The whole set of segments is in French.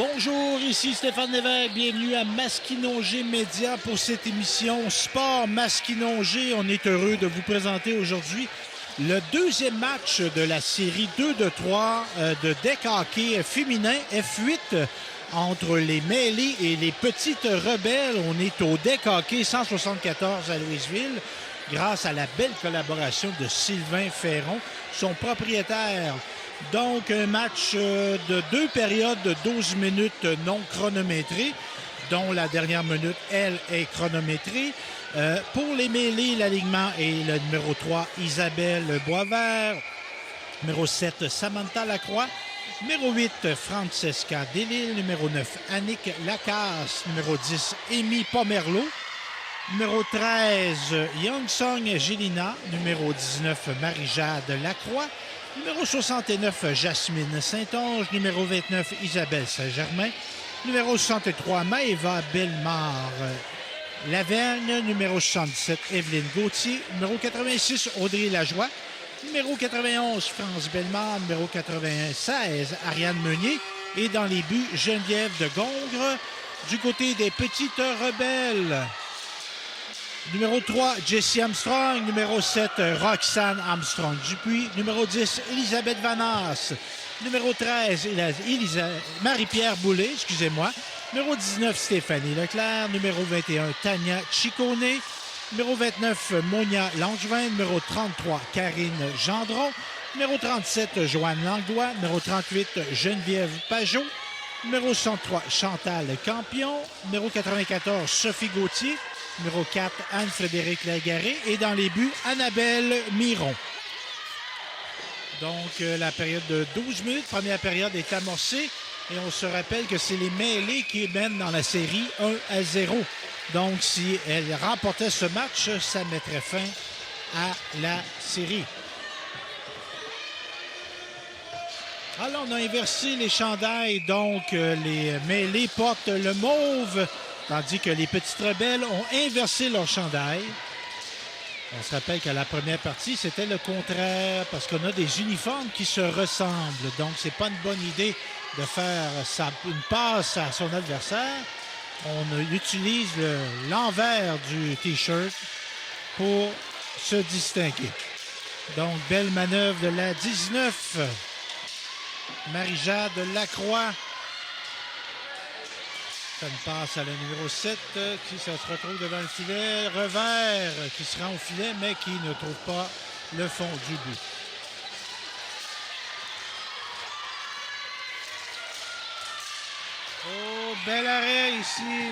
Bonjour, ici Stéphane Lévesque. Bienvenue à Masquinongé Média pour cette émission Sport Masquinongé. On est heureux de vous présenter aujourd'hui le deuxième match de la série 2 de 3 de deck hockey féminin F8 entre les Mêlées et les Petites Rebelles. On est au deck hockey 174 à Louisville grâce à la belle collaboration de Sylvain Ferron, son propriétaire. Donc, un match de 2 périodes de 12 minutes non chronométrées, dont la dernière minute, elle, est chronométrée. Pour les Mêlées, l'alignement est le numéro 3, Isabelle Boisvert. Numéro 7, Samantha Lacroix. Numéro 8, Francesca Delisle. Numéro 9, Annick Lacasse. Numéro 10, Amy Pomerleau. Numéro 13, Young-Song Gélina. Numéro 19, Marie-Jade Lacroix. Numéro 69, Jasmine Saint-Onge. Numéro 29, Isabelle Saint-Germain. Numéro 63, Maëva Bellemare-Lavergne. Numéro 77, Evelyne Gauthier. Numéro 86, Audrey Lajoie. Numéro 91, France Bellemare. Numéro 96, Ariane Meunier. Et dans les buts, Geneviève de Gongre. Du côté des Petites Rebelles, numéro 3, Jessie Armstrong. Numéro 7, Roxane Armstrong-Dupuis. Numéro 10, Elisabeth Vanasse. Numéro 13, Marie-Pierre Boulay, excusez-moi. Numéro 19, Stéphanie Leclerc. Numéro 21, Tania Ciccone. Numéro 29, Monia Langevin. Numéro 33, Karine Gendron. Numéro 37, Joanne Langlois. Numéro 38, Geneviève Pajot. Numéro 63, Chantal Campion. Numéro 94, Sophie Gauthier. Numéro 4, Anne-Frédérique Lagaré. Et dans les buts, Annabelle Miron. Donc, la période de 12 minutes, première période est amorcée. Et on se rappelle que c'est les Mêlées qui mènent dans la série 1-0. Donc, si elles remportaient ce match, ça mettrait fin à la série. Alors, on a inversé les chandails. Donc, les Mêlées portent le mauve, tandis que les Petites Rebelles ont inversé leur chandail. On se rappelle qu'à la première partie, c'était le contraire, parce qu'on a des uniformes qui se ressemblent. Donc, c'est pas une bonne idée de faire une passe à son adversaire. On utilise l'envers du T-shirt pour se distinguer. Donc, belle manœuvre de la 19. Marie-Jade Lacroix. Ça me passe à la numéro 7 qui se retrouve devant le filet. Revers qui se rend au filet, mais qui ne trouve pas le fond du but. Oh, bel arrêt ici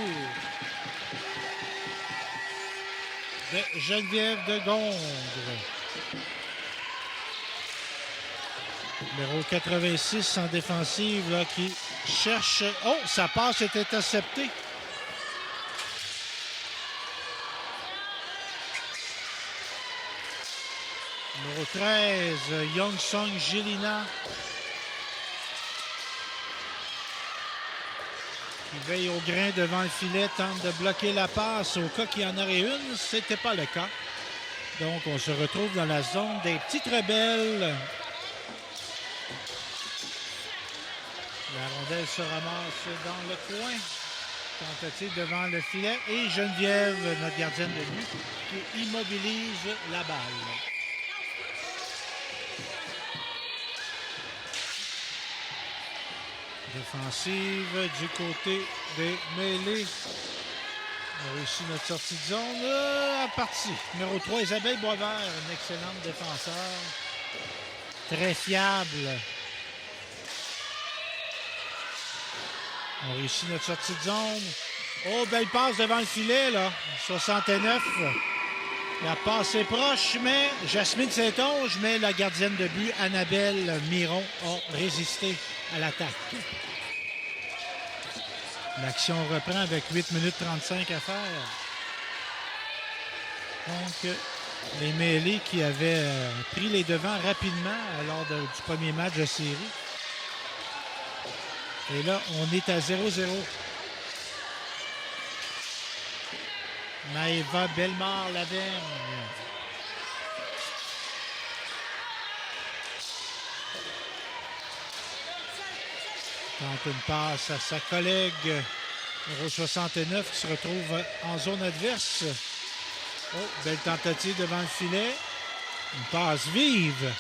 de Geneviève de Gongre. Numéro 86 en défensive là, qui cherche... Oh, sa passe est interceptée. Numéro 13, Young-Song Gélina. Qui veille au grain devant le filet, tente de bloquer la passe au cas qu'il y en aurait une. C'était pas le cas. Donc, on se retrouve dans la zone des Petites Rebelles. La rondelle se ramasse dans le coin. Tentative devant le filet. Et Geneviève, notre gardienne de but, qui immobilise la balle. Défensive du côté des Mêlées. On a réussi notre sortie de zone. À partie. Numéro 3, Isabelle Boisvert, une excellente défenseur. Très fiable. On réussit notre sortie de zone. Oh, belle passe devant le filet, là. 69. La passe est proche, mais Jasmine Saint-Onge, mais la gardienne de but, Annabelle Miron, a résisté à l'attaque. L'action reprend avec 8 minutes 35 à faire. Donc, les Mêlées qui avaient pris les devants rapidement lors du premier match de série. Et là, on est à 0-0. Maëva Bellemare-Lavergne. Tente une passe à sa collègue numéro 69 qui se retrouve en zone adverse. Oh, belle tentative devant le filet. Une passe vive.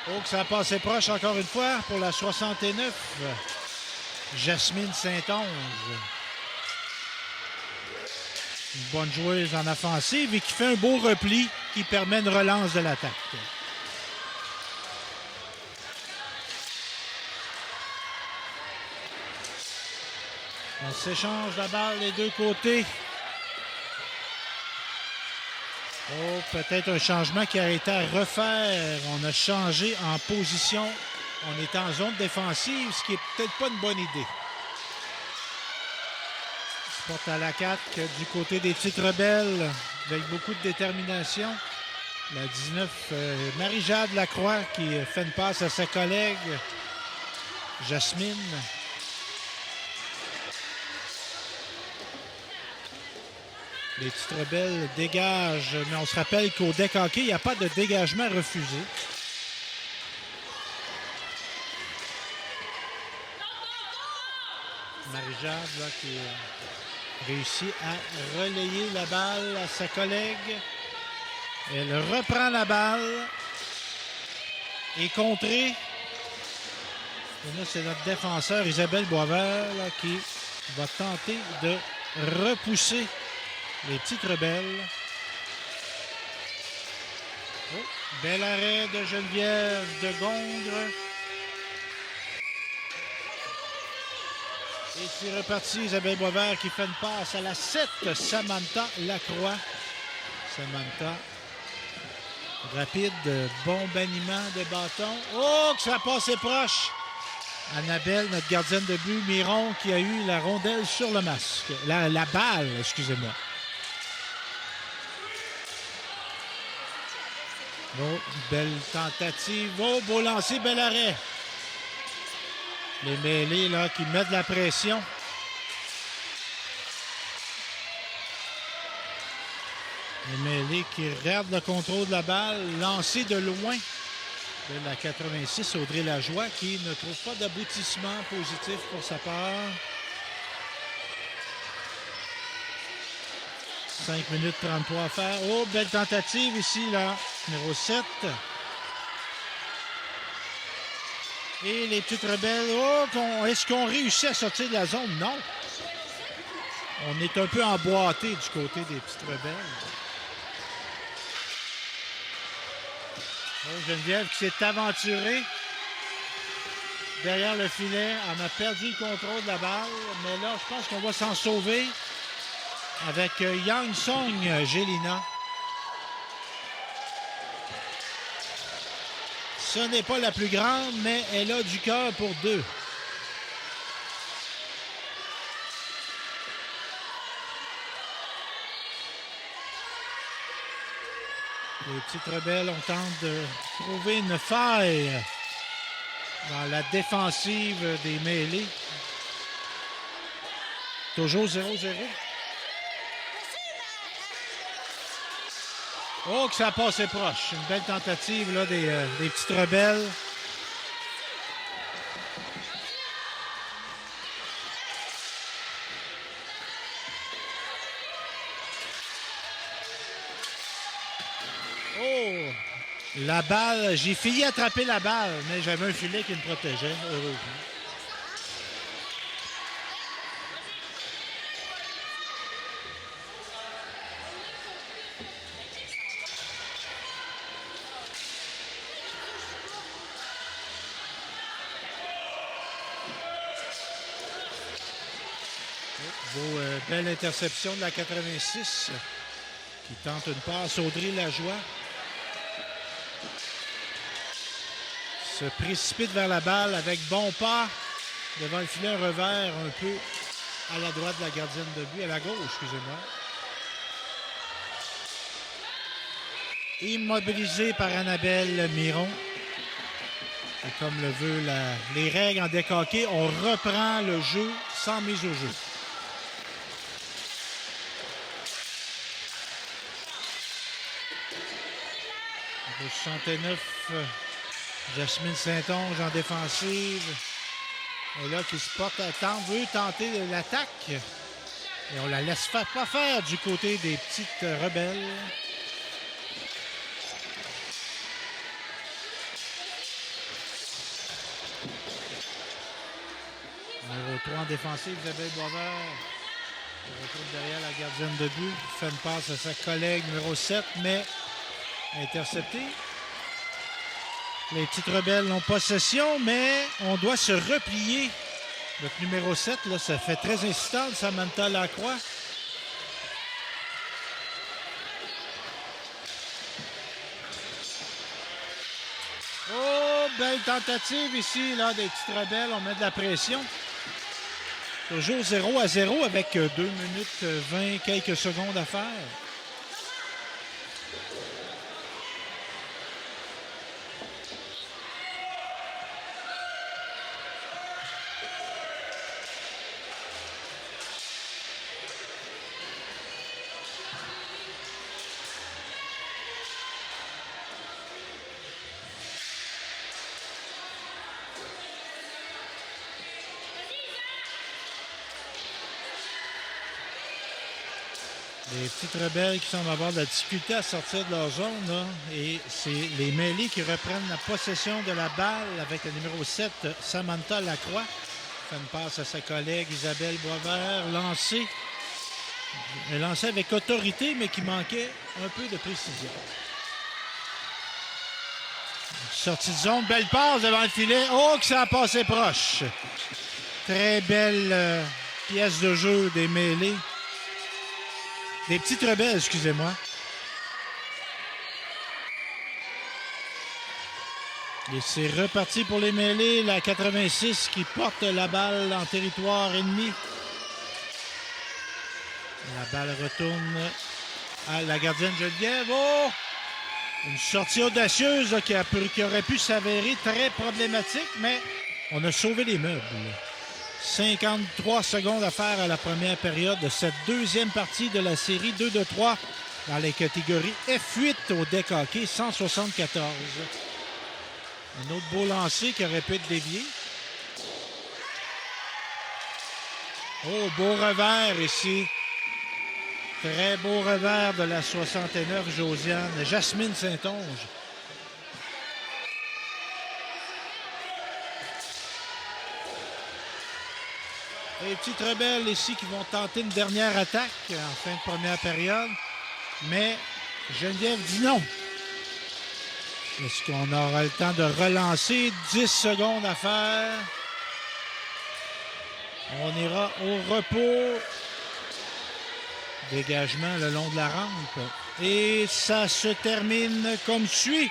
Oh, que ça a passé proche encore une fois pour la 69. Jasmine Saint-Onge. Une bonne joueuse en offensive et qui fait un beau repli qui permet une relance de l'attaque. On s'échange la balle des deux côtés. Oh, peut-être un changement qui a été à refaire. On a changé en position. On est en zone défensive, ce qui est peut-être pas une bonne idée. Porte à la 4 du côté des Petites Rebelles avec beaucoup de détermination. La 19, Marie-Jade Lacroix qui fait une passe à sa collègue Jasmine. Les Petites Rebelles dégagent, mais on se rappelle qu'au deck hockey, il n'y a pas de dégagement refusé. Marie-Jade là, qui réussit à relayer la balle à sa collègue. Elle reprend la balle et contrée. Et là, c'est notre défenseur Isabelle Boisvert là, qui va tenter de repousser les Petites Rebelles. Oh, bel arrêt de Geneviève de Gongre. Et c'est reparti, Isabelle Boisvert qui fait une passe à la 7, Samantha Lacroix. Samantha, rapide, bon baniment de bâton. Oh, que ça a passé proche! Annabelle, notre gardienne de but, Miron, qui a eu la rondelle sur le masque. La balle, excusez-moi. Oh, belle tentative. Oh, beau lancer, bel arrêt. Les mêlés là, qui mettent de la pression. Les mêlés qui regardent le contrôle de la balle. Lancé de loin de la 86, Audrey Lajoie, qui ne trouve pas d'aboutissement positif pour sa part. 5 minutes 33 à faire. Oh, belle tentative ici, là. Numéro 7. Et les Petites Rebelles, oh, est-ce qu'on réussit à sortir de la zone? Non. On est un peu emboîté du côté des Petites Rebelles. Oh, Geneviève qui s'est aventurée derrière le filet. Elle a perdu le contrôle de la balle. Mais là, je pense qu'on va s'en sauver avec Yang Song Gélina. Ce n'est pas la plus grande, mais elle a du cœur pour deux. Les Petites Rebelles, on tente de trouver une faille dans la défensive des mêlés. Toujours 0-0. Oh, que ça a passé proche. Une belle tentative là, des Petites Rebelles. Oh! La balle, j'ai failli attraper la balle, mais j'avais un filet qui me protégeait, heureusement. Belle interception de la 86 qui tente une passe. Audrey Lajoie se précipite vers la balle avec bon pas devant le filet, revers un peu à la droite de la gardienne de but, à la gauche, excusez-moi. Immobilisé par Annabelle Miron. Et comme le veut les règles en deck hockey, on reprend le jeu sans mise au jeu. Le 69, Jasmine Saint-Onge en défensive. Et là, qui se porte à temps, veut tenter l'attaque. Et on la laisse pas faire du côté des petites rebelles. Numéro 3 en défensive, Isabelle Boisvert. Elle retrouve derrière la gardienne de but. Fait une passe à sa collègue numéro 7, mais interceptée. Les petites rebelles ont possession, mais on doit se replier. Notre numéro 7, là, ça fait très insistant, Samantha Lacroix. Oh, belle tentative ici, là, des petites rebelles. On met de la pression. Toujours 0-0 avec 2 minutes 20, quelques secondes à faire. Les petites rebelles qui semblent avoir de la difficulté à sortir de leur zone. Là. Et c'est les mêlés qui reprennent la possession de la balle avec le numéro 7, Samantha Lacroix. Fait une passe à sa collègue Isabelle Boisvert. Lancée. Elle lançait avec autorité, mais qui manquait un peu de précision. Sortie de zone, belle passe devant le filet. Oh, que ça a passé proche. Très belle pièce de jeu des mêlés. Des petites rebelles, excusez-moi. Et c'est reparti pour les mêlées. La 86 qui porte la balle en territoire ennemi. La balle retourne à la gardienne Geneviève. Oh! Une sortie audacieuse là, qui aurait pu s'avérer très problématique, mais on a sauvé les meubles. 53 secondes à faire à la première période de cette deuxième partie de la série 2 de 3 dans les catégories F8 au deck hockey 174. Un autre beau lancer qui aurait pu être dévié. Oh, beau revers ici. Très beau revers de la 69 Josiane. Jasmine Saint-Onge. Les petites rebelles ici qui vont tenter une dernière attaque en fin de première période. Mais Geneviève dit non. Est-ce qu'on aura le temps de relancer? 10 secondes à faire. On ira au repos. Dégagement le long de la rampe. Et ça se termine comme suit.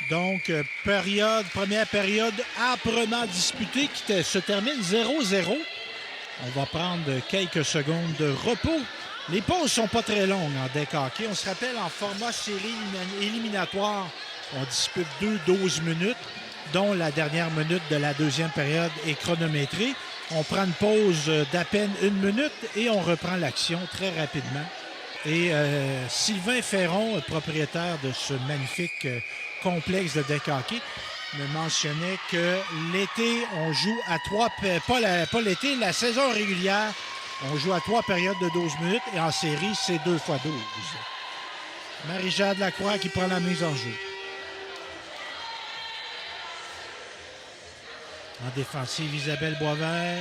Donc, première période âprement disputée qui se termine 0-0. On va prendre quelques secondes de repos. Les pauses sont pas très longues en deck hockey. On se rappelle, en format série éliminatoire, on dispute 12 minutes, dont la dernière minute de la deuxième période est chronométrée. On prend une pause d'à peine 1 minute et on reprend l'action très rapidement. Et Sylvain Ferron, propriétaire de ce magnifique complexe de deck hockey, me mentionnait que l'été, on joue à 3... Pas l'été, la saison régulière, on joue à 3 périodes de 12 minutes et en série, c'est 2 fois 12. Marie-Jade Lacroix qui prend la mise en jeu. En défensive, Isabelle Boisvert.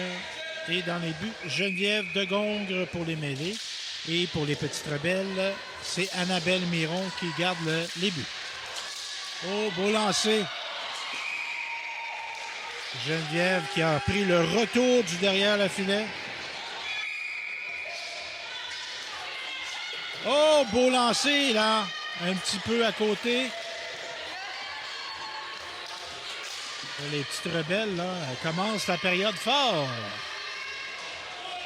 Et dans les buts, Geneviève Degongre pour les mêlées. Et pour les petites rebelles, c'est Annabelle Miron qui garde les buts. Oh, beau lancer. Geneviève qui a pris le retour du derrière le filet. Oh, beau lancer, là. Un petit peu à côté. Les petites rebelles, là, commencent la période fort.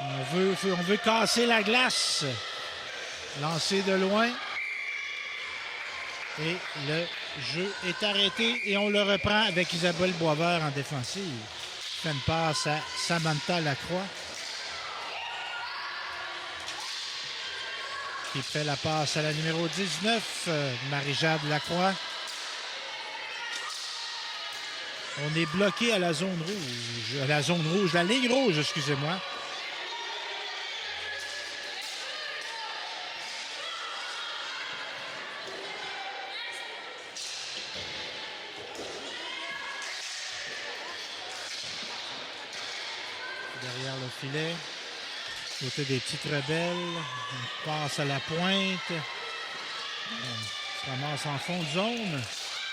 On veut casser la glace. Lancer de loin. Et le jeu est arrêté et on le reprend avec Isabelle Boisvert en défensive. Fait une passe à Samantha Lacroix. Qui fait la passe à la numéro 19, Marie-Jade Lacroix. On est bloqué à la zone rouge. À la zone rouge, la ligne rouge, excusez-moi. Derrière le filet. Côté des petites rebelles. On passe à la pointe. On se ramasse en fond de zone.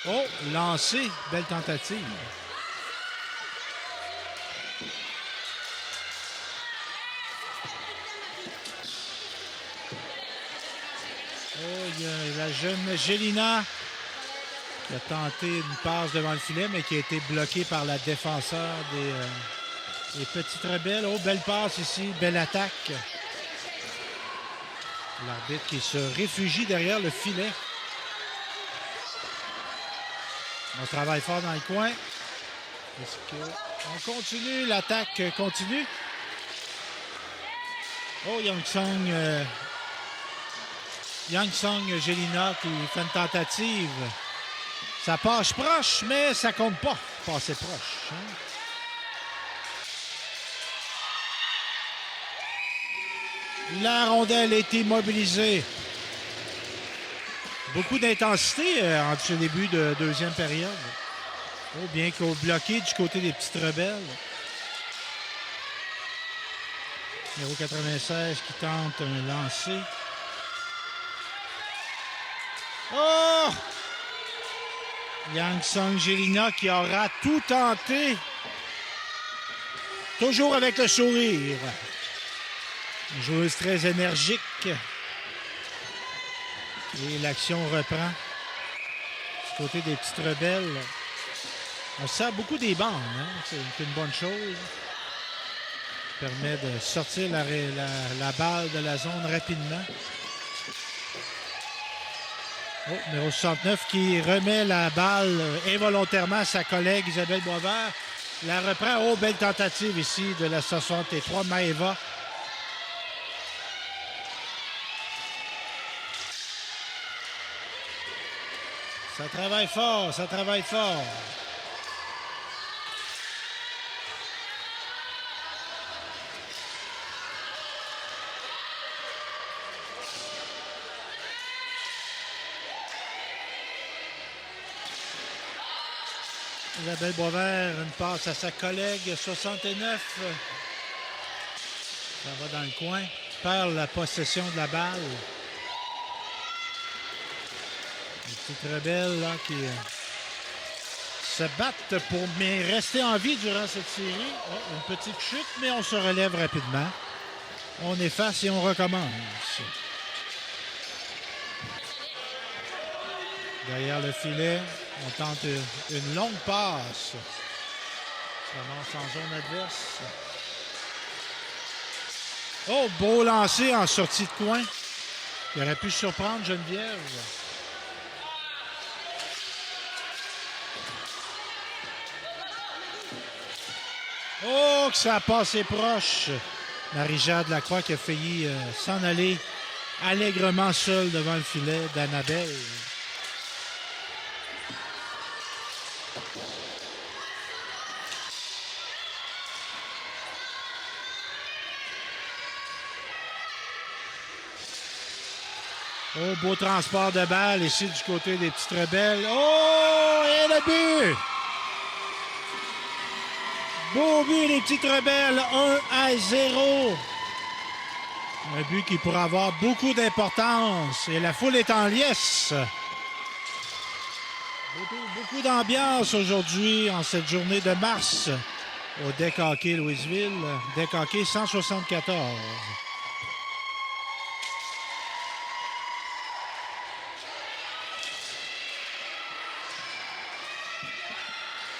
Oh, lancé. Belle tentative. Oh, il y a la jeune Gélina qui a tenté une passe devant le filet, mais qui a été bloquée par la défenseur des petites rebelles. Oh, belle passe ici, belle attaque. L'arbitre qui se réfugie derrière le filet. On travaille fort dans le coin. Est-ce qu'on continue? L'attaque continue. Oh, Yang Song Gélina qui fait une tentative. Ça passe proche, mais ça compte pas. Passer proche. Hein? La rondelle est immobilisée. Beaucoup d'intensité entre ce début de deuxième période. Oh, bien qu'au bloqué du côté des petites rebelles. Numéro 96 qui tente un lancer. Oh! Yang Song Gélina qui aura tout tenté. Toujours avec le sourire. Une joueuse très énergique. Et l'action reprend. Du côté des petites rebelles. On se sert beaucoup des bandes. Hein? C'est une bonne chose. Ça permet de sortir la balle de la zone rapidement. Oh, numéro 69 qui remet la balle involontairement à sa collègue Isabelle Boisvert. La reprend. Oh, belle tentative ici de la 63, Maëva. Ça travaille fort, ça travaille fort. Isabelle Boisvert, une passe à sa collègue 69. Ça va dans le coin. Perd la possession de la balle. Les petites rebelles là, qui se battent pour rester en vie durant cette série. Oh, une petite chute, mais on se relève rapidement. On efface et on recommence. Derrière le filet, on tente une longue passe. Ça avance en zone adverse. Oh, beau lancer en sortie de coin. Il aurait pu surprendre Geneviève. Oh, que ça a passé proche. Marie-Jade Lacroix qui a failli s'en aller allègrement seule devant le filet d'Annabelle. Oh, beau transport de balle ici du côté des petites rebelles. Oh, et le but! Beau but, les petites rebelles, 1-0. Un but qui pourra avoir beaucoup d'importance. Et la foule est en liesse. Beaucoup d'ambiance aujourd'hui, en cette journée de mars, au Deck Hockey Louisville. Deck Hockey 174.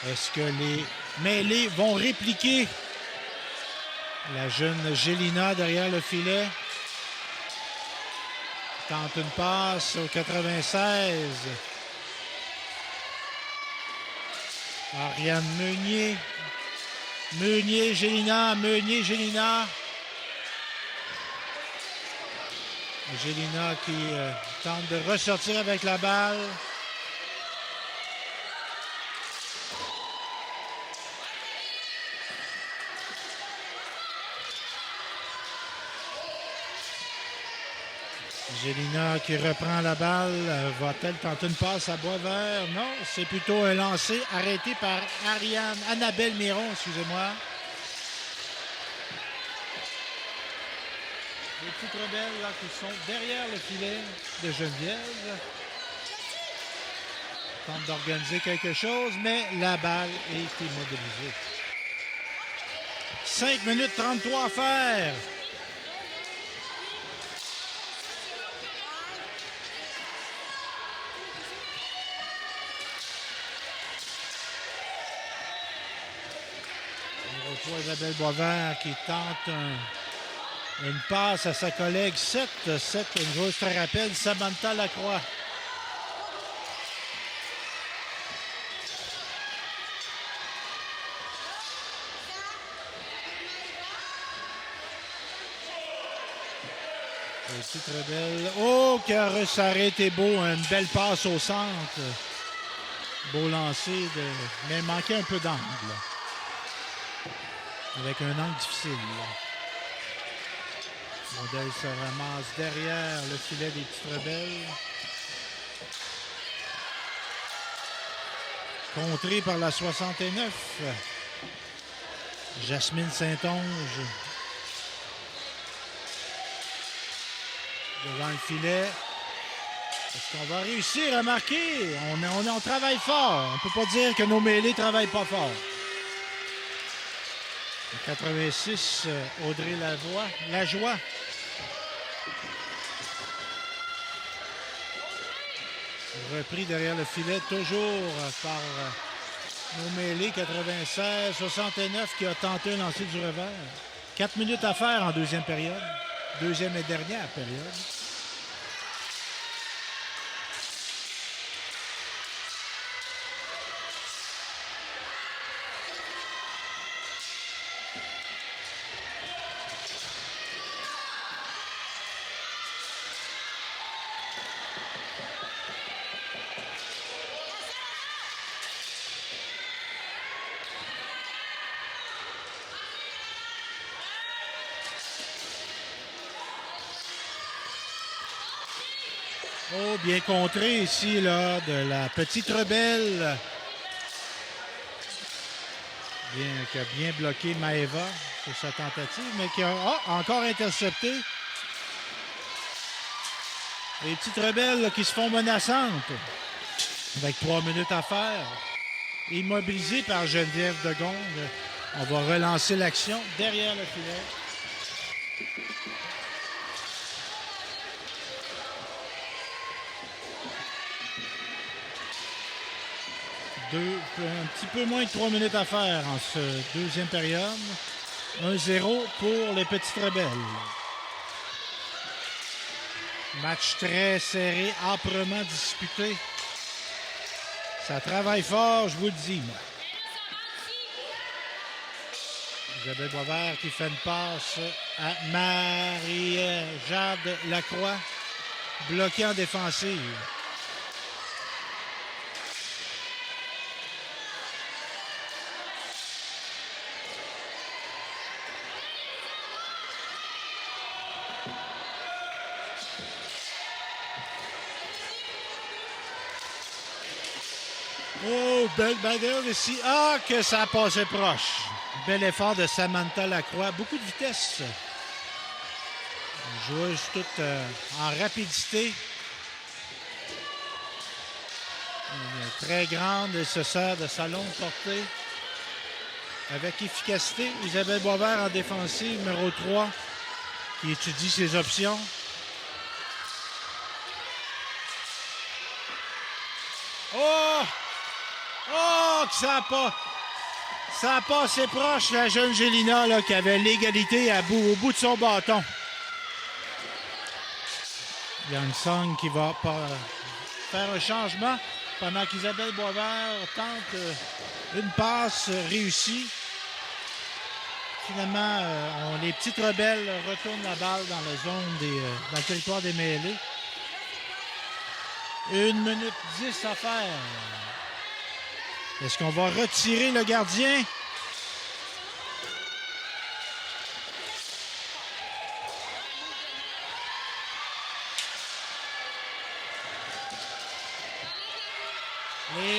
Est-ce que les mêlés vont répliquer? La jeune Gélina derrière le filet tente une passe au 96. Ariane Meunier. Meunier, Gélina. Meunier, Gélina. Gélina qui tente de ressortir avec la balle. Gélina qui reprend la balle. Va-t-elle tenter une passe à Boisvert? Non, c'est plutôt un lancer arrêté par Annabelle Miron, excusez-moi. Les petites rebelles là, qui sont derrière le filet de Geneviève. Tente d'organiser quelque chose, mais la balle est immobilisée. 5 minutes 33 à faire. Numéro 3, Isabelle Boisvert qui tente une passe à sa collègue 7. 7, une joueuse très rapide, Samantha Lacroix. Petite rebelle. Oh, que ça aurait été beau. Une belle passe au centre. Beau lancer, mais il manquait un peu d'angle. Avec un angle difficile. Modèle se ramasse derrière le filet des petites rebelles. Contré par la 69. Jasmine Saint-Onge. Devant le filet. Est-ce qu'on va réussir à marquer? On travaille fort. On ne peut pas dire que nos mêlées ne travaillent pas fort. 86, Audrey Lajoie. Repris derrière le filet, toujours par nos mêlées. 96, 69 qui a tenté un lancer du revers. 4 minutes à faire en deuxième période. Deuxième et dernière période. Oh, bien contré ici, là, de la petite rebelle. Qui a bien bloqué Maeva sur sa tentative, mais qui a encore intercepté. Les petites rebelles là, qui se font menaçantes. Avec 3 minutes à faire. Immobilisé par Geneviève Degonde. On va relancer l'action derrière le filet. Un petit peu moins de 3 minutes à faire en ce deuxième période. 1-0 pour les petites rebelles. Match très serré, âprement disputé. Ça travaille fort, je vous le dis. Moi. Isabelle Boisvert qui fait une passe à Marie-Jade Lacroix, bloquée en défensive. Oh, belle bagarre ici. Ah, que ça a passé proche. Bel effort de Samantha Lacroix. Beaucoup de vitesse. Une joueuse toute en rapidité. Une très grande et se sert de sa longue portée. Avec efficacité, Isabelle Boisvert en défensive, numéro 3, qui étudie ses options. Oh! Oh, que ça a pas assez proche, la jeune Gélina, là, qui avait l'égalité au bout de son bâton. Yang Song qui va faire un changement pendant qu'Isabelle Boisvert tente une passe réussie. Finalement, les petites rebelles retournent la balle dans la zone dans le territoire des mêlées. 1 minute 10 à faire. Est-ce qu'on va retirer le gardien?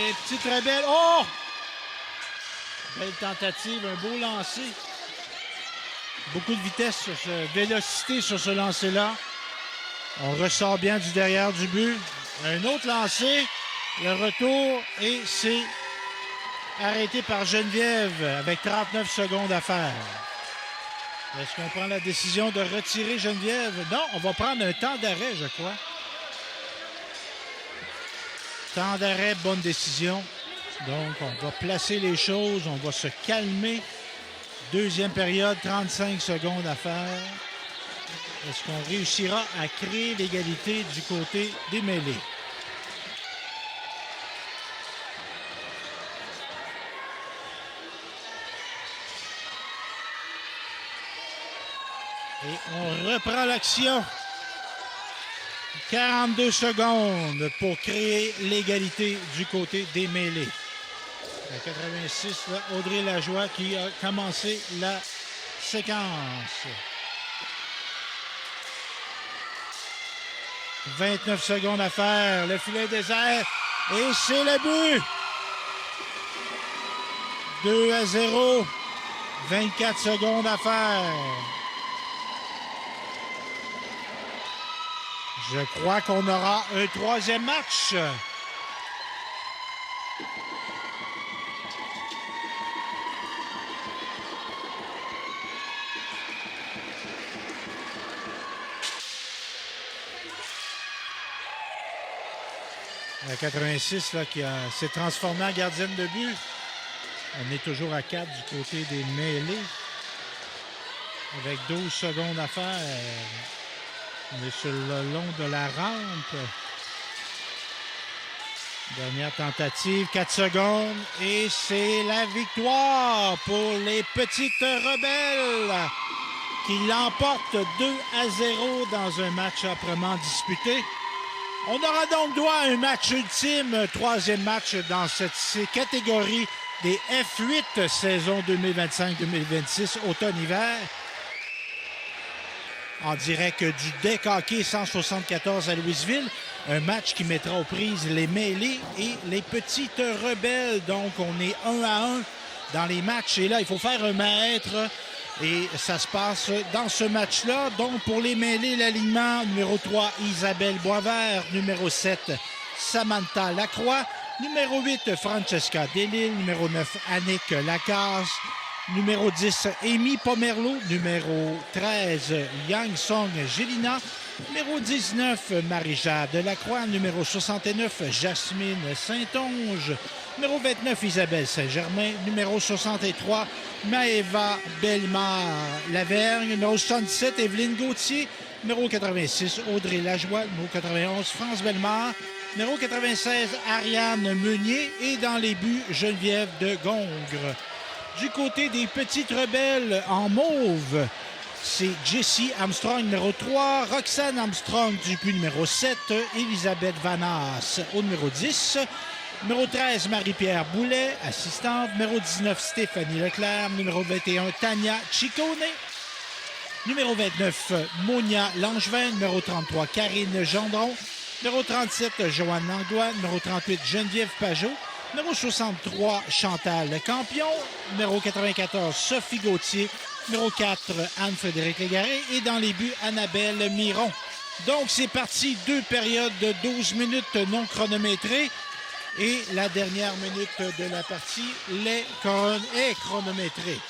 Les petites rebelles. Oh! Belle tentative, un beau lancer. Beaucoup de vitesse, vélocité sur ce lancer-là. On ressort bien du derrière du but. Un autre lancer. Le retour et c'est arrêté par Geneviève avec 39 secondes à faire. Est-ce qu'on prend la décision de retirer Geneviève? Non, on va prendre un temps d'arrêt, je crois. Temps d'arrêt, bonne décision. Donc, on va placer les choses, on va se calmer. Deuxième période, 35 secondes à faire. Est-ce qu'on réussira à créer l'égalité du côté des mêlées? Et on reprend l'action. 42 secondes pour créer l'égalité du côté des mêlées. À 86, là, Audrey Lajoie qui a commencé la séquence. 29 secondes à faire. Le filet désert. Et c'est le but. 2-0. 24 secondes à faire. Je crois qu'on aura un troisième match. La 86 là, qui s'est transformée en gardienne de but. On est toujours à 4 du côté des mêlées. Avec 12 secondes à faire. On est sur le long de la rampe. Dernière tentative, 4 secondes. Et c'est la victoire pour les petites rebelles qui l'emportent 2-0 dans un match âprement disputé. On aura donc droit à un match ultime, troisième match dans cette catégorie des F8 saison 2025-2026 automne-hiver. En direct du Deck Hockey 174 à Louisville. Un match qui mettra aux prises les mêlées et les petites rebelles. Donc, on est 1-1 dans les matchs. Et là, il faut faire un mètre. Et ça se passe dans ce match-là. Donc, pour les mêlées, l'alignement numéro 3, Isabelle Boisvert. Numéro 7, Samantha Lacroix. Numéro 8, Francesca Delisle. Numéro 9, Annick Lacasse. Numéro 10, Amy Pomerleau. Numéro 13, Yang Song Gélina. Numéro 19, Marie-Jade Lacroix. Numéro 69, Jasmine Saint-Onge. Numéro 29, Isabelle Saint-Germain. Numéro 63, Maëva Bellemare-Lavergne. Numéro 77, Evelyne Gauthier. Numéro 86, Audrey Lajoie. Numéro 91, France Bellemare. Numéro 96, Ariane Meunier. Et dans les buts, Geneviève de Gongre. Du côté des petites rebelles en mauve, c'est Jessie Armstrong, numéro 3, Roxane Armstrong du but numéro 7, Elisabeth Vanasse au numéro 10, numéro 13, Marie-Pierre Boulet, assistante, numéro 19, Stéphanie Leclerc, numéro 21, Tania Ciccone, numéro 29, Monia Langevin, numéro 33, Karine Gendron, numéro 37, Joanne Langlois, numéro 38, Geneviève Pajot, numéro 63, Chantal Campion. Numéro 94, Sophie Gauthier. Numéro 4, Anne-Frédérique Légaré. Et dans les buts, Annabelle Miron. Donc, c'est parti. 2 périodes de 12 minutes non chronométrées. Et la dernière minute de la partie est chronométrée.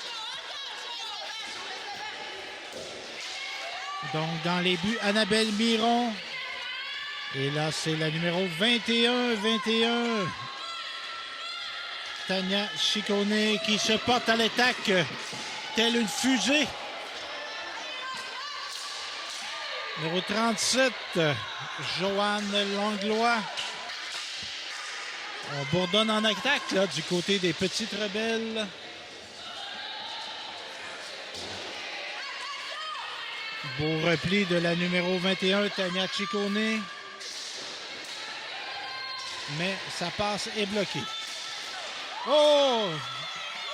Donc, dans les buts, Annabelle Miron. Et là, c'est la numéro 21. Tania Ciccone qui se porte à l'attaque telle une fusée. Numéro 37, Joanne Langlois. On bourdonne en attaque là, du côté des petites rebelles. Beau repli de la numéro 21, Tania Ciccone. Mais ça passe et bloqué. Oh!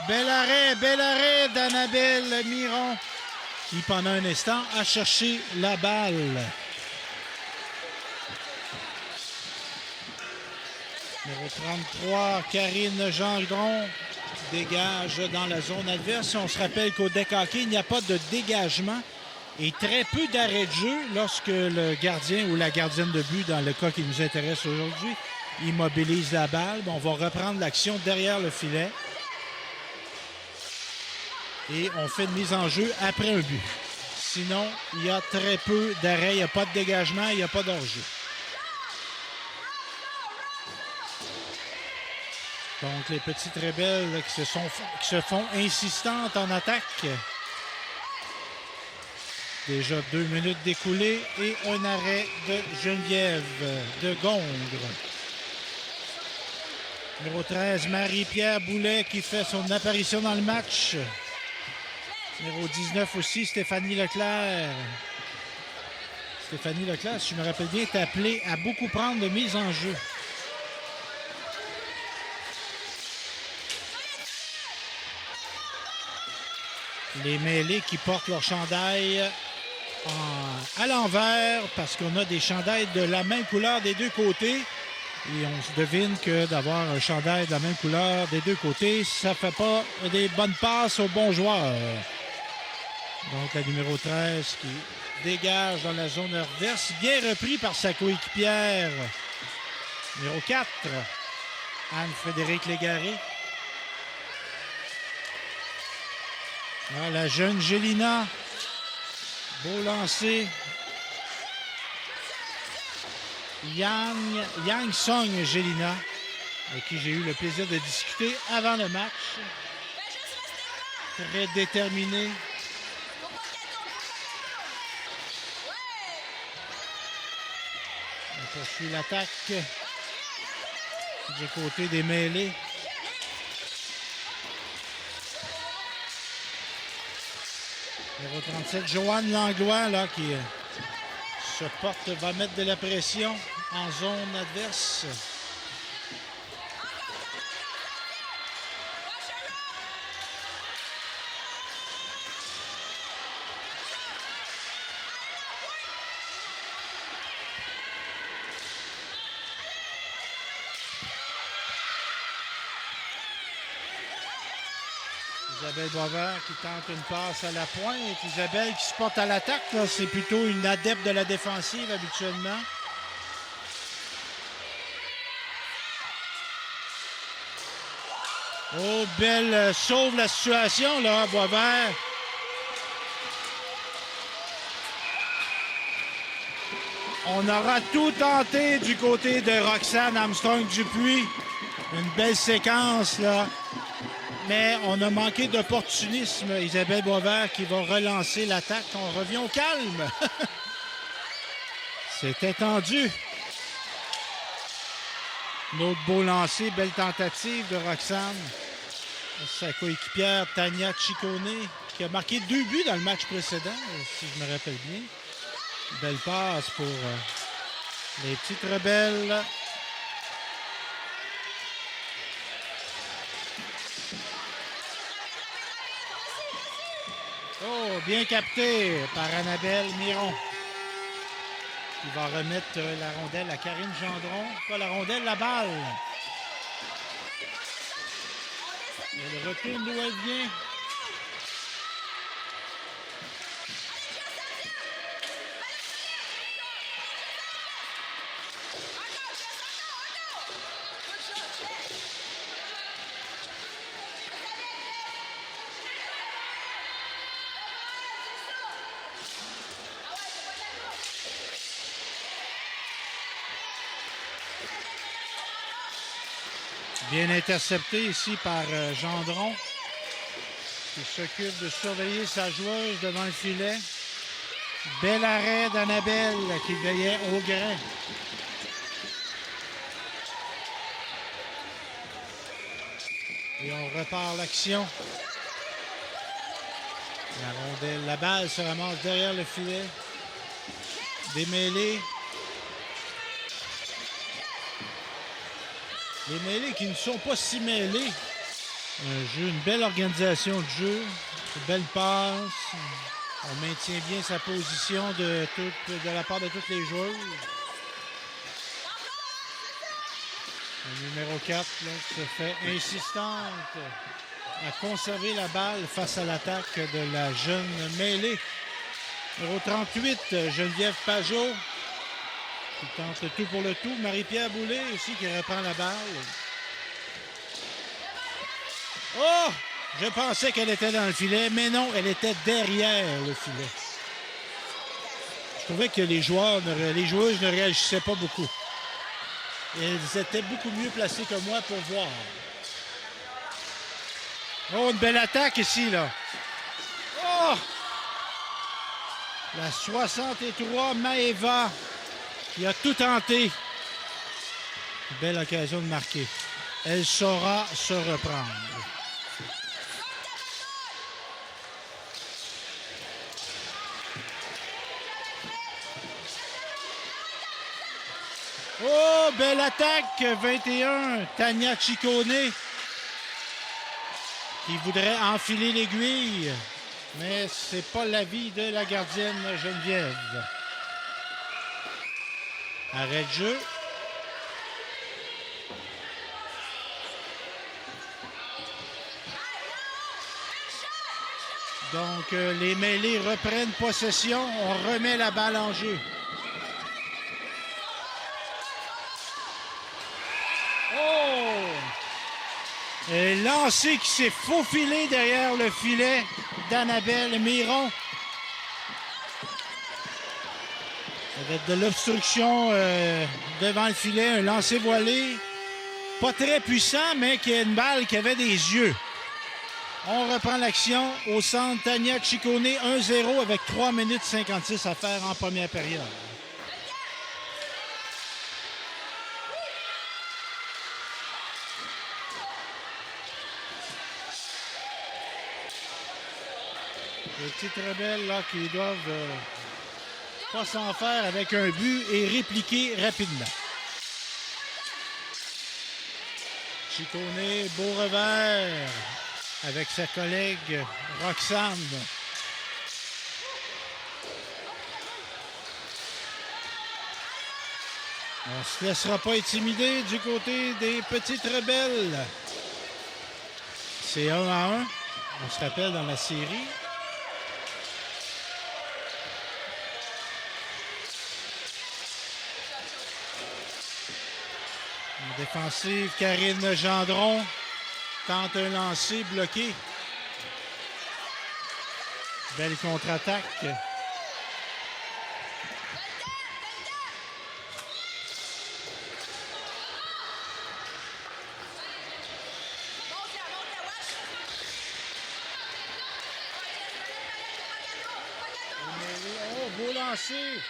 Bel arrêt d'Annabelle Miron qui, pendant un instant, a cherché la balle. Numéro 33, Karine Gendron dégage dans la zone adverse. On se rappelle qu'au deck hockey, il n'y a pas de dégagement et très peu d'arrêt de jeu lorsque le gardien ou la gardienne de but, dans le cas qui nous intéresse aujourd'hui, immobilise la balle. On va reprendre l'action derrière le filet. Et on fait une mise en jeu après un but. Sinon, il y a très peu d'arrêt, il n'y a pas de dégagement, il n'y a pas d'hors-jeu. Donc, les petites rebelles là, qui se font insistantes en attaque. Déjà 2 minutes d'écoulées et un arrêt de Geneviève de Gongre. Numéro 13, Marie-Pierre Boulet qui fait son apparition dans le match. Numéro 19 aussi, Stéphanie Leclerc. Stéphanie Leclerc, si je me rappelle bien, est appelée à beaucoup prendre de mise en jeu. Les mêlés qui portent leur chandail à l'envers parce qu'on a des chandails de la même couleur des deux côtés. Et on se devine que d'avoir un chandail de la même couleur des deux côtés, ça ne fait pas des bonnes passes aux bons joueurs. Donc, la numéro 13 qui dégage dans la zone adverse. Bien repris par sa coéquipière. Numéro 4, Anne-Frédérique Légaré. Ah, la jeune Gélina. Beau lancer. Yang Song Gélina, avec qui j'ai eu le plaisir de discuter avant le match. Très déterminée. On poursuit l'attaque du côté des mêlés. Numéro 37, Joanne Langlois, là, qui se porte, va mettre de la pression en zone adverse. Isabelle Boisvert qui tente une passe à la pointe. Isabelle qui se porte à l'attaque. C'est plutôt une adepte de la défensive habituellement. Oh, belle sauve la situation, là, Boisvert. On aura tout tenté du côté de Roxane Armstrong-Dupuis. Une belle séquence, là. Mais on a manqué d'opportunisme. Isabelle Boisvert qui va relancer l'attaque. On revient au calme. C'était tendu. Notre beau lancer, belle tentative de Roxane. Sa coéquipière Tania Ciccone qui a marqué 2 buts dans le match précédent, si je me rappelle bien. Belle passe pour les petites rebelles. Oh, bien capté par Annabelle Miron. Qui va remettre la rondelle à Karine Gendron. Pas la rondelle, la balle. Elle retourne d'où elle vient. Bien intercepté ici par Gendron, qui s'occupe de surveiller sa joueuse devant le filet. Bel arrêt d'Annabelle qui veillait au grain. Et on repart l'action. La rondelle, la balle se ramasse derrière le filet. Démêlé. Les mêlés qui ne sont pas si mêlés. Une belle organisation de jeu. Une belle passe. On maintient bien sa position de la part de toutes les joueuses. Le numéro 4 là, se fait insistante à conserver la balle face à l'attaque de la jeune mêlée. Numéro 38, Geneviève Pajot, qui tente le tout pour le tout. Marie-Pierre Boulay aussi qui reprend la balle. Oh! Je pensais qu'elle était dans le filet, mais non, elle était derrière le filet. Je trouvais que les joueuses ne réagissaient pas beaucoup. Elles étaient beaucoup mieux placées que moi pour voir. Oh, une belle attaque ici, là. Oh! La 63, Maëva, qui a tout tenté. Belle occasion de marquer. Elle saura se reprendre. Oh, belle attaque, 21, Tania Ciccone, qui voudrait enfiler l'aiguille, mais c'est pas l'avis de la gardienne Geneviève. Arrêt de jeu. Donc, les mêlées reprennent possession. On remet la balle en jeu. Oh! Et lancé qui s'est faufilé derrière le filet d'Annabelle Miron. Avec de l'obstruction devant le filet, un lancer voilé. Pas très puissant, mais qui a une balle qui avait des yeux. On reprend l'action au centre. Tania Ciccone 1-0 avec 3 minutes 56 à faire en première période. Les petites rebelles là, qui doivent pas s'en faire avec un but et répliquer rapidement. Ciccone, beau revers avec sa collègue Roxane. On ne se laissera pas intimider du côté des petites rebelles. C'est 1-1. On se rappelle dans la série. En défensive, Karine Gendron tente un lancer bloqué. Belle contre-attaque. Oh, beau lancer.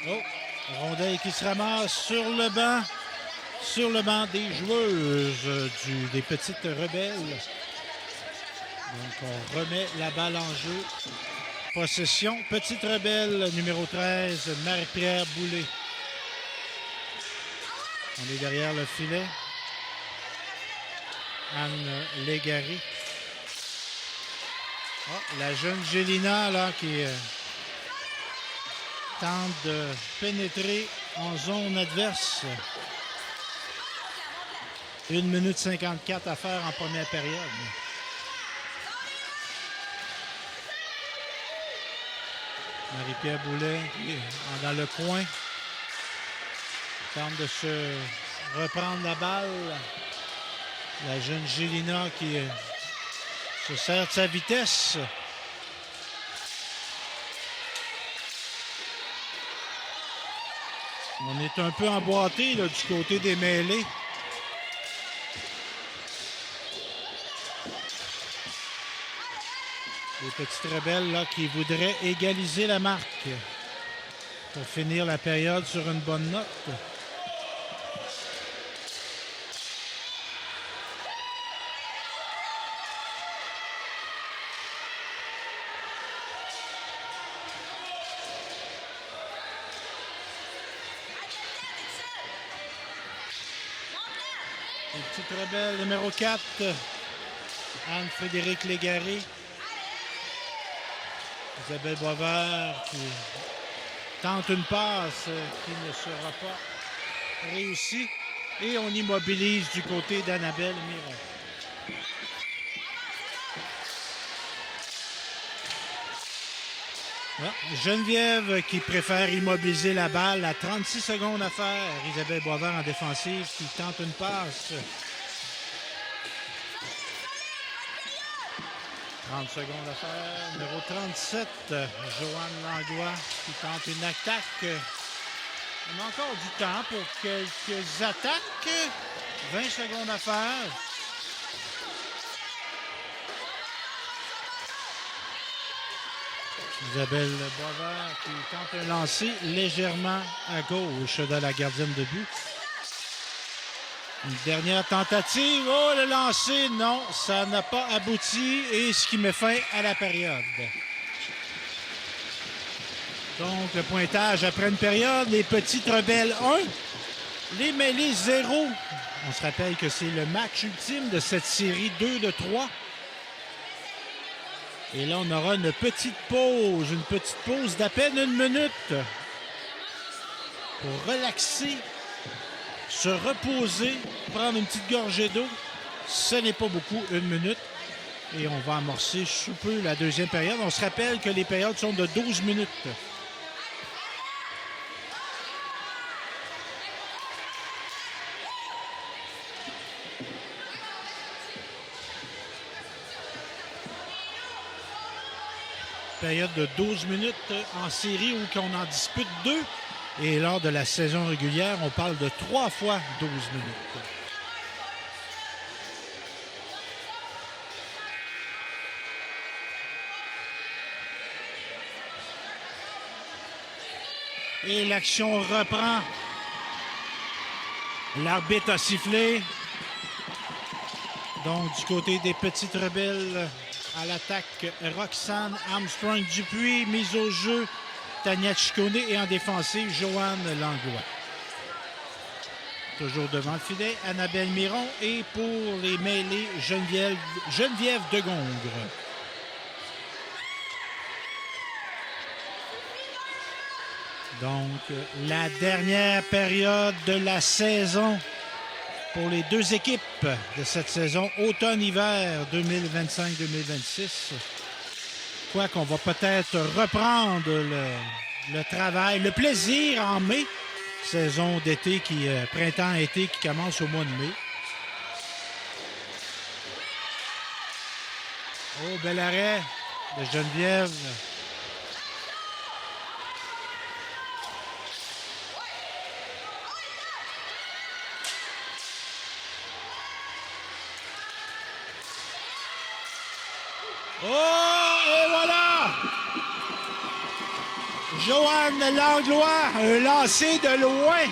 Oh, rondelle qui se ramasse sur le banc des joueuses des petites rebelles. Donc, on remet la balle en jeu. Possession, petite rebelle, numéro 13, Marie-Pierre Boulay. On est derrière le filet. Anne Légaré. Oh, la jeune Gélina, là, qui tente de pénétrer en zone adverse. 1 minute 54 à faire en première période. Marie-Pierre Boulay dans le coin. Tente de se reprendre la balle. La jeune Gélina qui se sert de sa vitesse. On est un peu emboîté là, du côté des mêlées. Les petites rebelles là, qui voudraient égaliser la marque pour finir la période sur une bonne note. Les petites rebelles numéro 4, Anne-Frédérique Légaré. Isabelle Boisvert qui tente une passe qui ne sera pas réussie. Et on immobilise du côté d'Annabelle Miron. Geneviève qui préfère immobiliser la balle à 36 secondes à faire. Isabelle Boisvert en défensive qui tente une passe. 30 secondes à faire. Numéro 37, Joanne Langlois qui tente une attaque. On a encore du temps pour quelques attaques. 20 secondes à faire. Isabelle Boisvert qui tente un lancer légèrement à gauche de la gardienne de but. Une dernière tentative. Oh, le lancer, non, ça n'a pas abouti. Et ce qui met fin à la période. Donc, le pointage après une période. Les Petites Rebelles 1. Les Mêlés 0. On se rappelle que c'est le match ultime de cette série 2 de 3. Et là, on aura une petite pause d'à peine 1 minute pour relaxer, se reposer, prendre une petite gorgée d'eau. Ce n'est pas beaucoup, 1 minute. Et on va amorcer sous peu la deuxième période. On se rappelle que les périodes sont de 12 minutes. Période de 12 minutes en série où on en dispute 2. Et lors de la saison régulière, on parle de 3 fois 12 minutes. Et l'action reprend. L'arbitre a sifflé. Donc, du côté des Petites Rebelles, à l'attaque, Roxane Armstrong-Dupuis, mise au jeu, Tania Ciccone et en défensive, Joanne Langlois. Toujours devant le filet, Annabelle Miron et pour les Mêlés, Geneviève Degongre. Donc, la dernière période de la saison pour les deux équipes de cette saison automne-hiver 2025-2026. Quoi qu'on va peut-être reprendre le travail, le plaisir en mai. Saison d'été printemps-été qui commence au mois de mai. Oh, bel arrêt de Geneviève. Oh, et voilà! Joanne Langlois, un lancer de loin.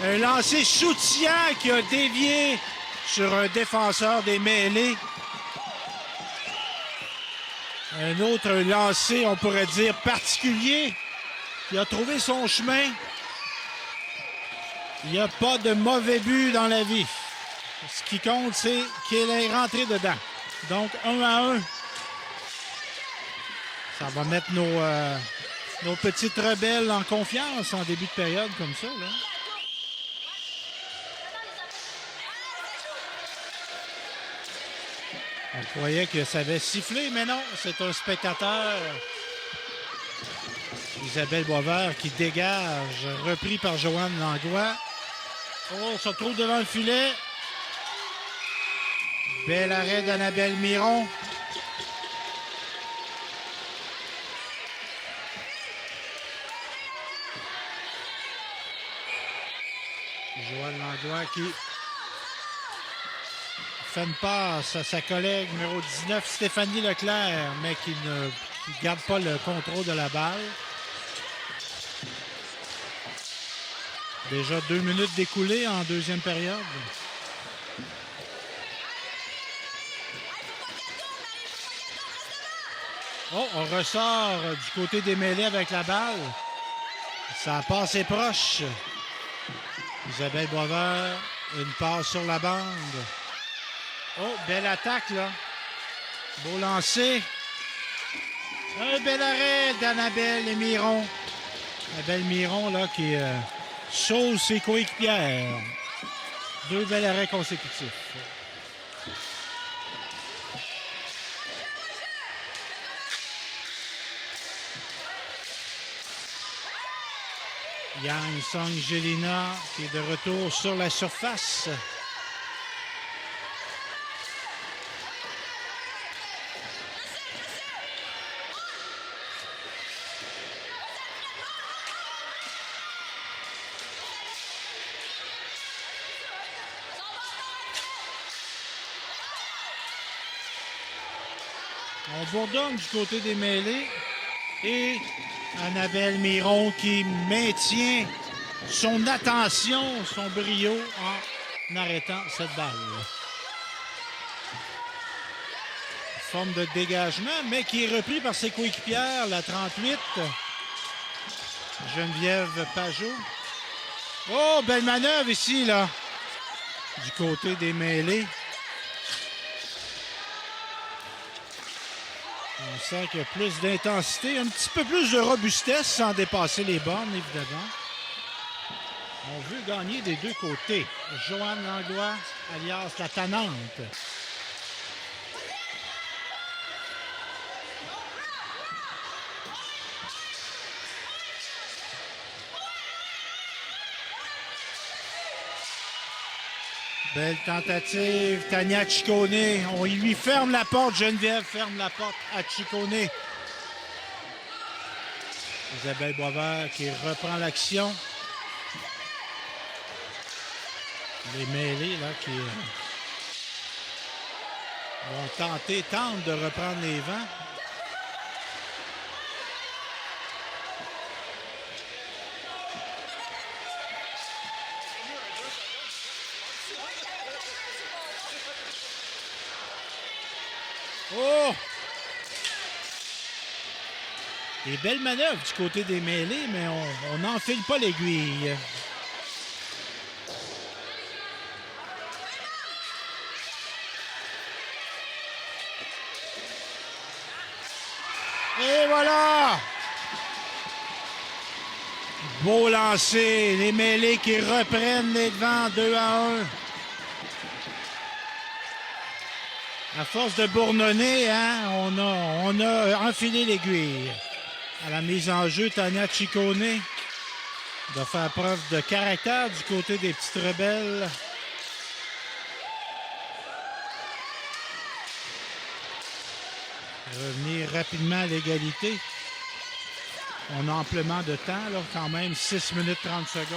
Un lancer soutien qui a dévié sur un défenseur des Mêlés. Un autre lancer, on pourrait dire, particulier, qui a trouvé son chemin. Il n'y a pas de mauvais but dans la vie. Ce qui compte, c'est qu'il est rentré dedans. Donc, 1-1. Ça va mettre nos Petites Rebelles en confiance en début de période comme ça, là. On croyait que ça avait sifflé, mais non, c'est un spectateur. Isabelle Boisvert qui dégage, repris par Joanne Langlois. Oh, on se retrouve devant le filet. Bel arrêt d'Annabelle Miron. Joanne Langlois qui fait une passe à sa collègue numéro 19, Stéphanie Leclerc, mais qui ne garde pas le contrôle de la balle. Déjà 2 minutes d'écoulées en deuxième période. Oh, on ressort du côté des Mêlés avec la balle. Ça a passé proche. Isabelle Boisvert, une passe sur la bande. Oh, belle attaque, là. Beau lancer. Un bel arrêt d'Annabelle et Miron. Annabelle Miron, là, qui sauve ses coéquipières. 2 bels arrêts consécutifs. Yang Song-Jelina qui est de retour sur la surface. On bourdonne du côté des mêlées. Et Annabelle Miron qui maintient son attention, son brio en arrêtant cette balle. Forme de dégagement, mais qui est repris par ses coéquipières, la 38, Geneviève Pajot. Oh, belle manœuvre ici, là, du côté des mêlées. On sent qu'il y a plus d'intensité, un petit peu plus de robustesse sans dépasser les bornes, évidemment. On veut gagner des deux côtés. Joanne Langlois, alias la Tannante. Belle tentative, Tania Ciccone. On lui ferme la porte, Geneviève ferme la porte à Ciccone. Isabelle Boisvert qui reprend l'action. Les mêlées là qui vont tentent de reprendre les vents. Oh! Des belles manœuvres du côté des mêlées, mais on n'enfile pas l'aiguille. Et voilà! Beau lancer, les mêlées qui reprennent les devants 2-1. À force de bourdonner, hein, on a enfilé l'aiguille. À la mise en jeu, Tania Ciccone doit faire preuve de caractère du côté des petites rebelles. Revenir rapidement à l'égalité. On a amplement de temps, là, quand même 6 minutes 30 secondes.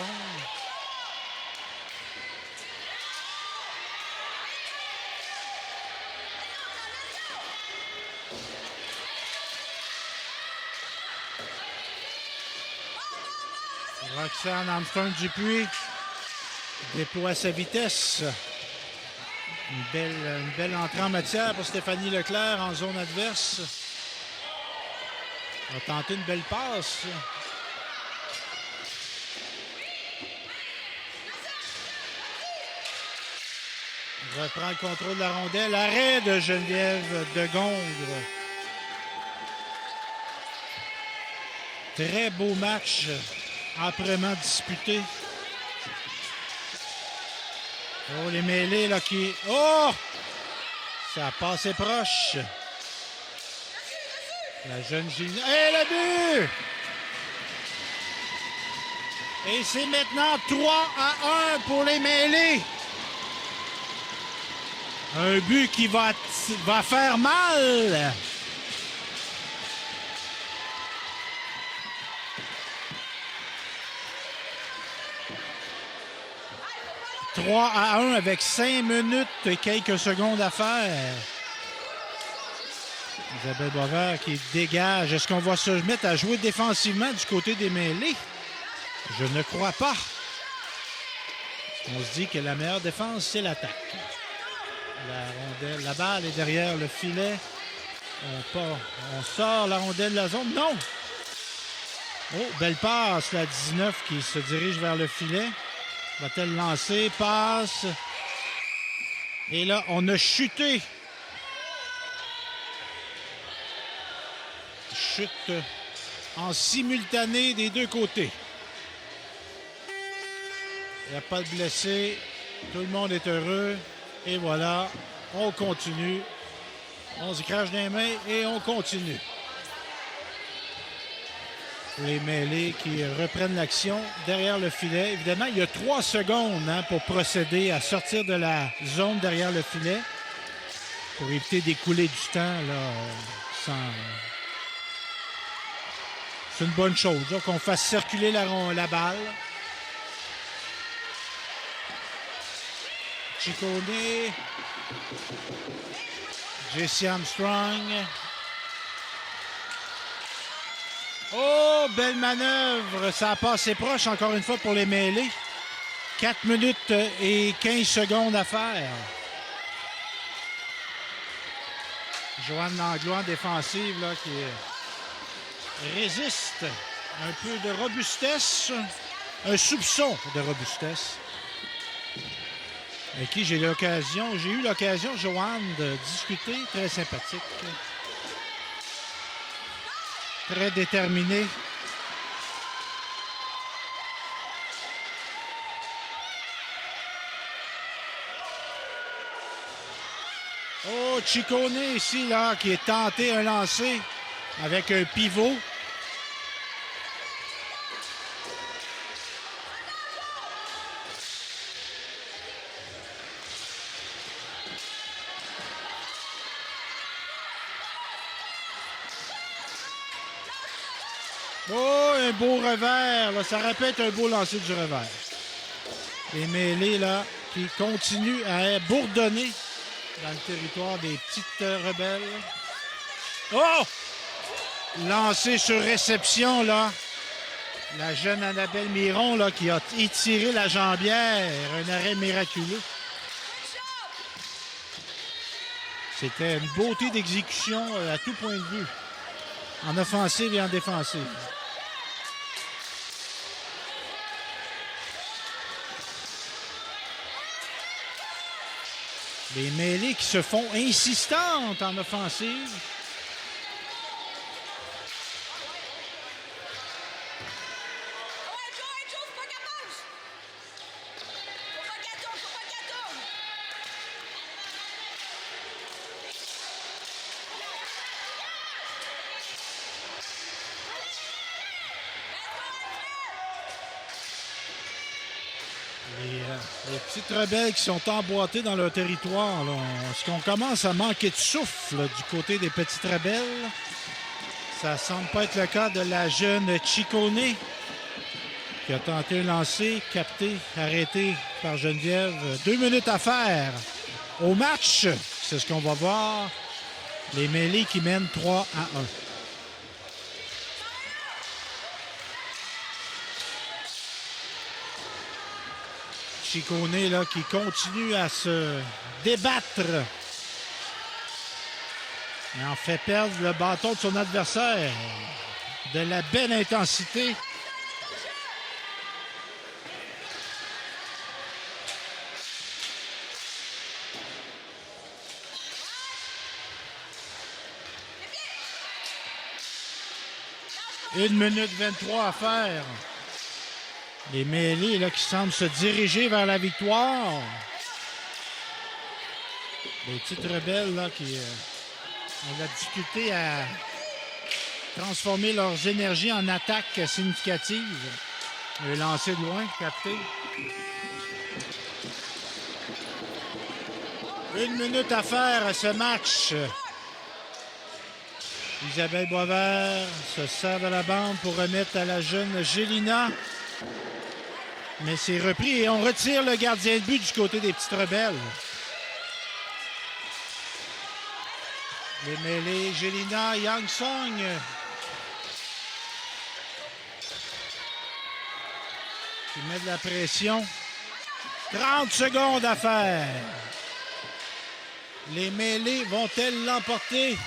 Roxane Armstrong-Dupuis déploie sa vitesse. Une belle entrée en matière pour Stéphanie Leclerc en zone adverse. On a tenté une belle passe. Reprend le contrôle de la rondelle. Arrêt de Geneviève Degongre. Très beau match. Âprement disputé. Oh, les mêlées là qui... Oh! Ça a passé proche. La jeune Gina... Et le but! Et c'est maintenant 3-1 pour les mêlées. Un but qui va faire mal. « 3-1 avec 5 minutes et quelques secondes à faire. Isabelle Boisvert qui dégage. Est-ce qu'on va se mettre à jouer défensivement du côté des mêlées? Je ne crois pas. On se dit que la meilleure défense, c'est l'attaque. La rondelle, la balle est derrière le filet. On sort la rondelle de la zone. Non! Oh, belle passe, la 19 qui se dirige vers le filet. Va-t-elle lancer? Passe. Et là, on a chuté. Chute en simultané des deux côtés. Il n'y a pas de blessés. Tout le monde est heureux. Et voilà, on continue. On se crache dans les mains et on continue. Les mêlés qui reprennent l'action derrière le filet. Évidemment, il y a 3 secondes pour procéder à sortir de la zone derrière le filet pour éviter d'écouler du temps là, sans... C'est une bonne chose qu'on fasse circuler la balle. Ciccone. Jesse Armstrong. Oh, belle manœuvre. Ça a passé proche encore une fois pour les mêlés. 4 minutes et 15 secondes à faire. Joanne Langlois en défensive là, qui résiste. Un peu de robustesse. Un soupçon de robustesse. Avec qui j'ai eu l'occasion, Joanne, de discuter. Très sympathique. Très déterminé. Oh, Ciccone ici, là, qui est tenté un lancer avec un pivot. Oh, un beau revers. Là. Ça répète un beau lancer du revers. Les mêlés, là, qui continuent à bourdonner dans le territoire des petites rebelles. Oh! Lancé sur réception, là. La jeune Annabelle Miron, là, qui a étiré la jambière. Un arrêt miraculeux. C'était une beauté d'exécution à tout point de vue. En offensive et en défensive. Les mêlées qui se font insistantes en offensive. Les petites rebelles qui sont emboîtées dans leur territoire. Là. Est-ce qu'on commence à manquer de souffle là, du côté des petites rebelles? Ça semble pas être le cas de la jeune Ciccone qui a tenté un lancer, capté, arrêté par Geneviève. 2 minutes à faire au match. C'est ce qu'on va voir. Les mêlés qui mènent 3-1. Ciccone là, qui continue à se débattre et en fait perdre le bâton de son adversaire. De la belle intensité. Une minute 23 à faire. Les mêlés là, qui semblent se diriger vers la victoire. Les petites rebelles là, qui ont de la difficulté à transformer leurs énergies en attaque significative. Le lancer de loin, capté. 1 minute à faire à ce match. Isabelle Boisvert se sert de la bande pour remettre à la jeune Gélina. Mais c'est repris et on retire le gardien de but du côté des petites rebelles. Les mêlés, Gélina, Yang Song. Qui met de la pression. 30 secondes à faire. Les mêlés vont-elles l'emporter?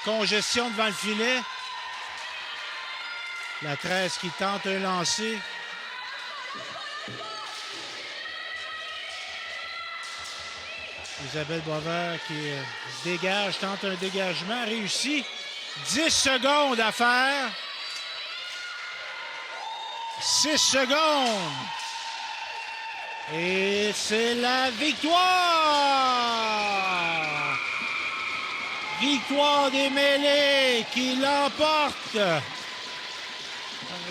Congestion devant le filet. La 13 qui tente un lancer. Isabelle Boisvert qui dégage, tente un dégagement, réussi. 10 secondes à faire. 6 secondes. Et c'est la victoire! Victoire des mêlées qui l'emporte.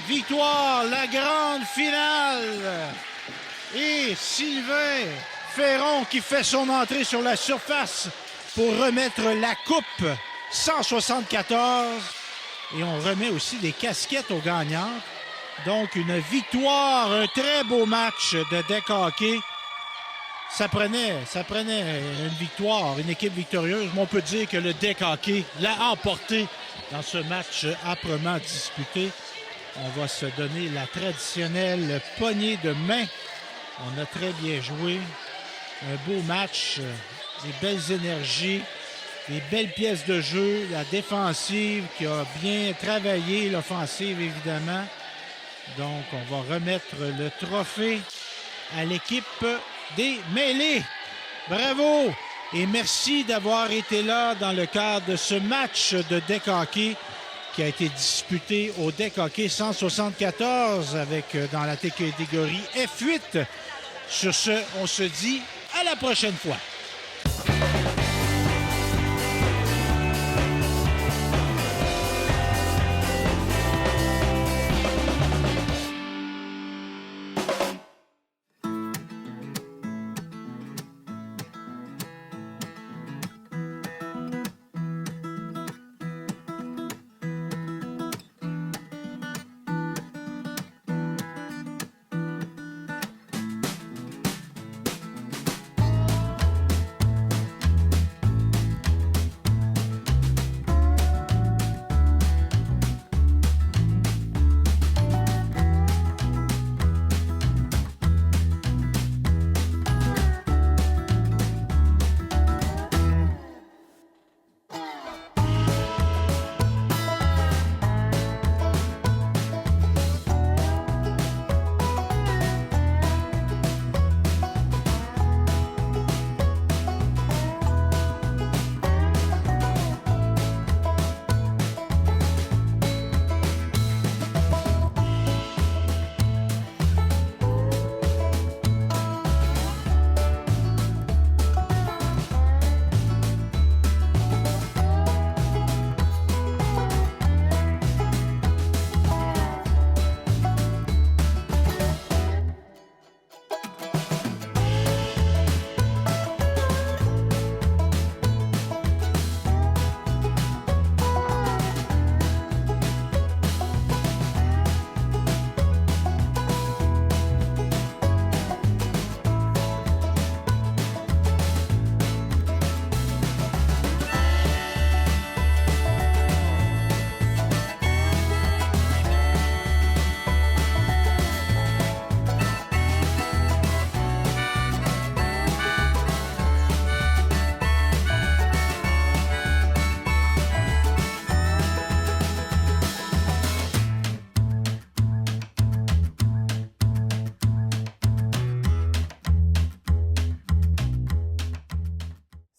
Victoire, la grande finale. Et Sylvain Ferron qui fait son entrée sur la surface pour remettre la coupe 174. Et on remet aussi des casquettes aux gagnants. Donc, une victoire, un très beau match de deck hockey. Ça prenait une victoire, une équipe victorieuse. Mais on peut dire que le deck hockey l'a emporté dans ce match âprement disputé. On va se donner la traditionnelle poignée de main. On a très bien joué. Un beau match, des belles énergies, des belles pièces de jeu, la défensive qui a bien travaillé, l'offensive évidemment. Donc, on va remettre le trophée à l'équipe des mêlées. Bravo et merci d'avoir été là dans le cadre de ce match de deck hockey qui a été disputé au deck hockey 174 avec dans la catégorie F8. Sur ce, on se dit à la prochaine fois.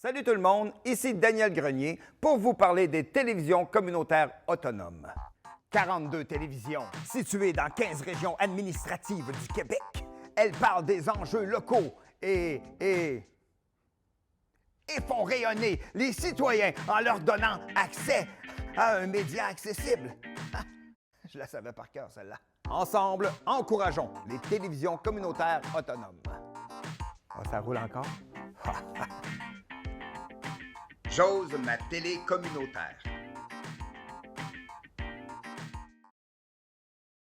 Salut tout le monde, ici Daniel Grenier pour vous parler des télévisions communautaires autonomes. 42 télévisions situées dans 15 régions administratives du Québec. Elles parlent des enjeux locaux et font rayonner les citoyens en leur donnant accès à un média accessible. Je la savais par cœur, celle-là. Ensemble, encourageons les télévisions communautaires autonomes. Oh, ça roule encore? J'ose ma télé communautaire.